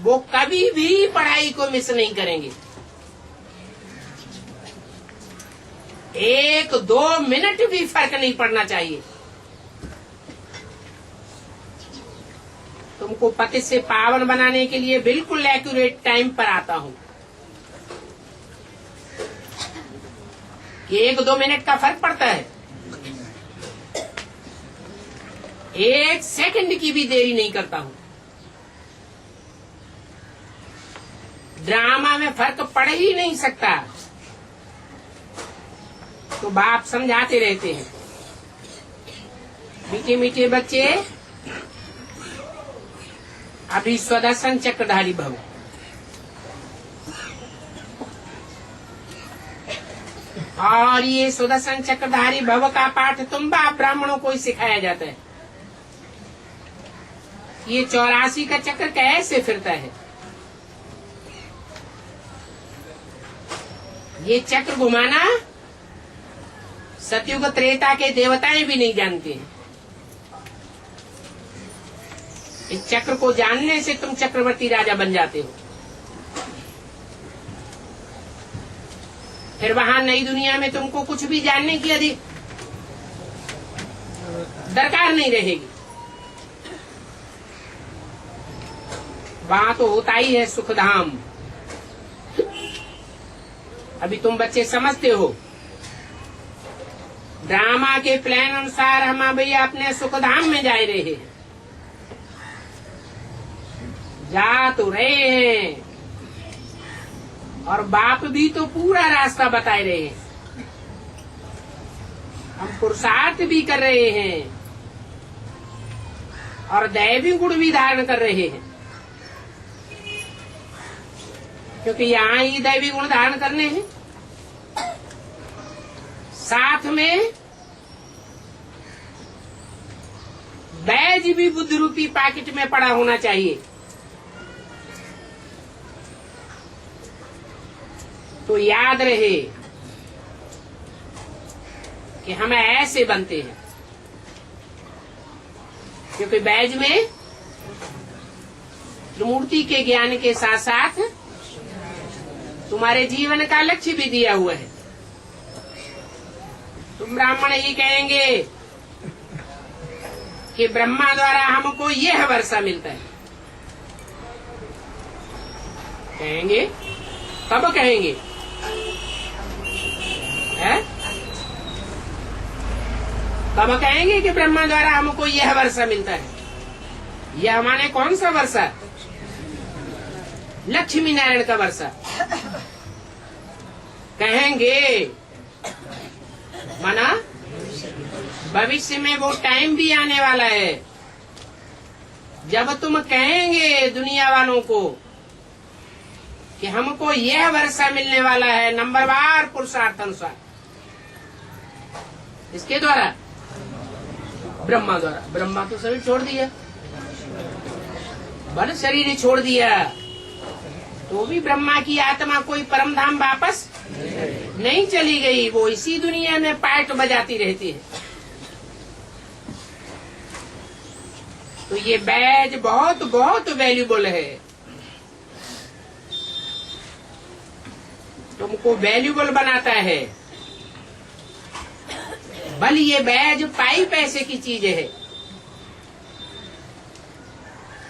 S1: वो कभी भी पढ़ाई को मिस नहीं करेंगे। 1-2 मिनट भी फर्क नहीं पड़ना चाहिए। तुमको पति से पावन बनाने के लिए बिल्कुल एक्यूरेट टाइम पर आता हूं कि 1-2 मिनट का फर्क पड़ता है। 1 सेकंड की भी देरी नहीं करता हूं। ड्रामा में फर्क पड़ ही नहीं सकता। तो बाप समझाते रहते हैं, मीठे मीठे बच्चे अभी स्वदर्शन चक्रधारी भव। और ये स्वदर्शन चक्रधारी भव का पाठ तुम बाप ब्राह्मणों को ही सिखाया जाता है। ये 84 का चक्र कैसे फिरता है, ये चक्र घुमाना सतयुग त्रेता के देवताएं भी नहीं जानते हैं। इस चक्र को जानने से तुम चक्रवर्ती राजा बन जाते हो। फिर वहां नई दुनिया में तुमको कुछ भी जानने की अधिक दरकार नहीं रहेगी। वहां तो होता ही है सुखधाम। अभी तुम बच्चे समझते हो ड्रामा के प्लान अनुसार हम भैया अपने सुखधाम में जा रहे हैं, जा तो रहे हैं और बाप भी तो पूरा रास्ता बता रहे हैं। हम पुरुषार्थ भी कर रहे हैं और दैवी गुण भी धारण कर रहे हैं, क्योंकि यहाँ ही दैवी गुण धारण करने हैं। साथ में बैज भी बुद्ध रूपी पैकेट में पड़ा होना चाहिए। तो याद रहे कि हम ऐसे बनते हैं, क्योंकि बैज में त्रिमूर्ति के ज्ञान के साथ साथ तुम्हारे जीवन का लक्ष्य भी दिया हुआ है। तुम ब्राह्मण ही कहेंगे कि ब्रह्मा द्वारा हमको यह वर्षा मिलता है, कहेंगे? कब कहेंगे? है? कब कहेंगे कि ब्रह्मा द्वारा हमको यह वर्षा मिलता है? यह माने कौन सा वर्षा? लक्ष्मी नारायण का वर्षा कहेंगे। माना भविष्य में वो टाइम भी आने वाला है जब तुम कहेंगे दुनिया वालों को कि हमको यह वर्षा मिलने वाला है नंबरवार पुरुषार्थ अनुसार। इसके द्वारा? ब्रह्मा द्वारा। ब्रह्मा तो शरीर छोड़ दिया, बल शरीर छोड़ दिया, तो भी ब्रह्मा की आत्मा कोई परम धाम वापस नहीं चली गई, वो इसी दुनिया में पार्ट बजाती रहती है। तो ये बैज बहुत बहुत वैल्यूबल है, तुमको वैल्यूबल बनाता है। बल ये बैज पाई पैसे की चीज है,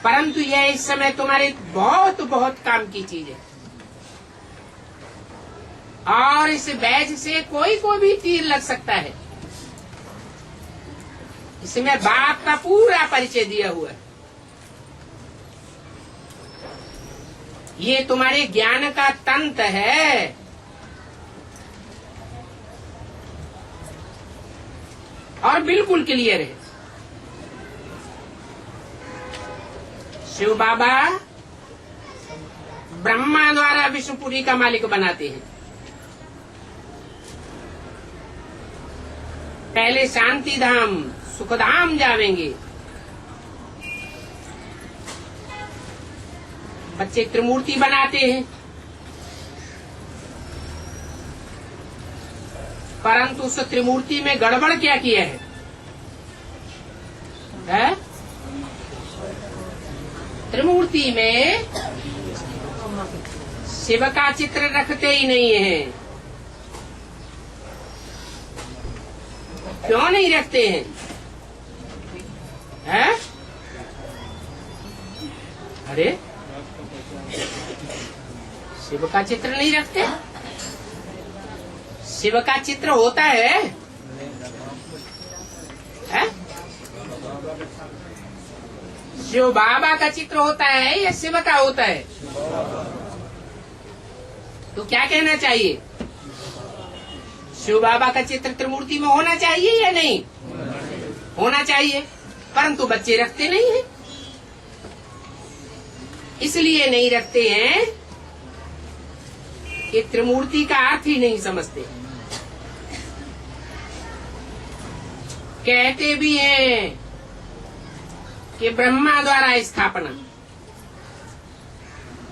S1: परंतु यह इस समय तुम्हारे बहुत बहुत काम की चीज है। और इस बैज से कोई को भी तीर लग सकता है। इसमें बाप का पूरा परिचय दिया हुआ है। ये तुम्हारे ज्ञान का तंत्र है। और बिल्कुल क्लियर है। शिव बाबा ब्रह्मा द्वारा विष्णुपुरी का मालिक बनाते हैं। पहले शांति धाम सुखधाम जावेंगे। बच्चे त्रिमूर्ति बनाते हैं, परंतु उस त्रिमूर्ति में गड़बड़ क्या किया है? त्रिमूर्ति में शिव का चित्र रखते ही नहीं है। क्यों नहीं रखते हैं? अरे शिव का चित्र नहीं रखते? शिव का चित्र होता है? शिव बाबा का चित्र होता है या शिव का होता है? तो क्या कहना चाहिए? शिव बाबा का चित्र त्रिमूर्ति में होना चाहिए या नहीं? होना चाहिए, परंतु बच्चे रखते नहीं हैं। इसलिए नहीं रखते हैं कि त्रिमूर्ति का अर्थ ही नहीं समझते। कहते भी हैं कि ब्रह्मा द्वारा स्थापना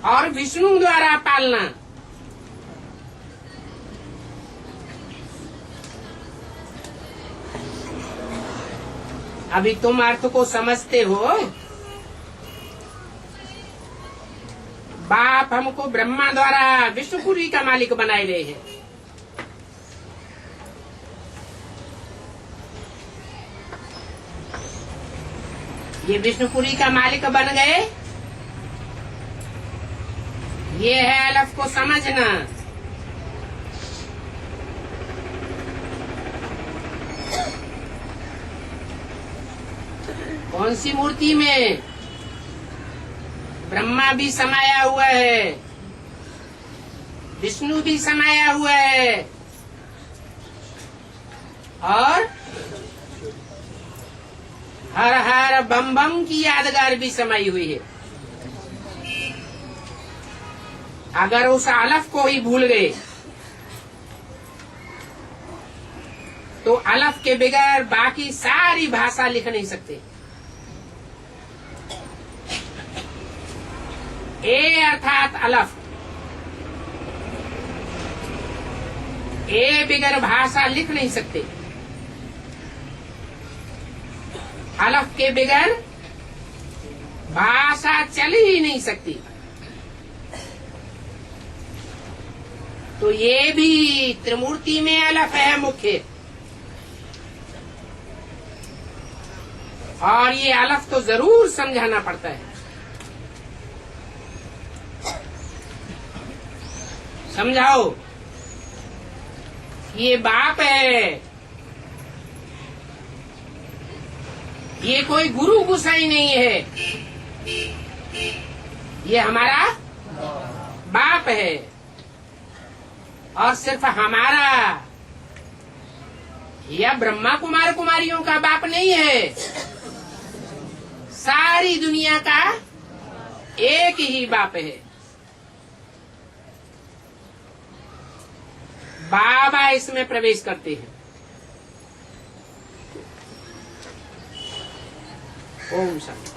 S1: और विष्णु द्वारा पालना। अभी तुम अर्थ को समझते हो। बाप हमको ब्रह्मा द्वारा विष्णुपुरी का मालिक बनाए रहे हैं। ये विष्णुपुरी का मालिक बन गए। ये है अलफ को समझना। कौन सी मूर्ति में? ब्रह्मा भी समाया हुआ है, विष्णु भी समाया हुआ है, और हर हर बम बम की यादगार भी समाई हुई है। अगर उस अलफ को ही भूल गए तो अलफ के बगैर बाकी सारी भाषा लिख नहीं सकते। ए अर्थात अलफ, ए बगैर भाषा लिख नहीं सकते। अलफ के बगैर भाषा चल ही नहीं सकती। तो ये भी त्रिमूर्ति में अलफ है मुख्य, और ये अलफ तो जरूर समझाना पड़ता है। समझाओ, ये बाप है, ये कोई गुरु गुसाई नहीं है, ये हमारा बाप है। और सिर्फ हमारा या ब्रह्मा कुमार कुमारियों का बाप नहीं है, सारी दुनिया का एक ही बाप है। बाबा इसमें प्रवेश करते हैं। ओम शांति।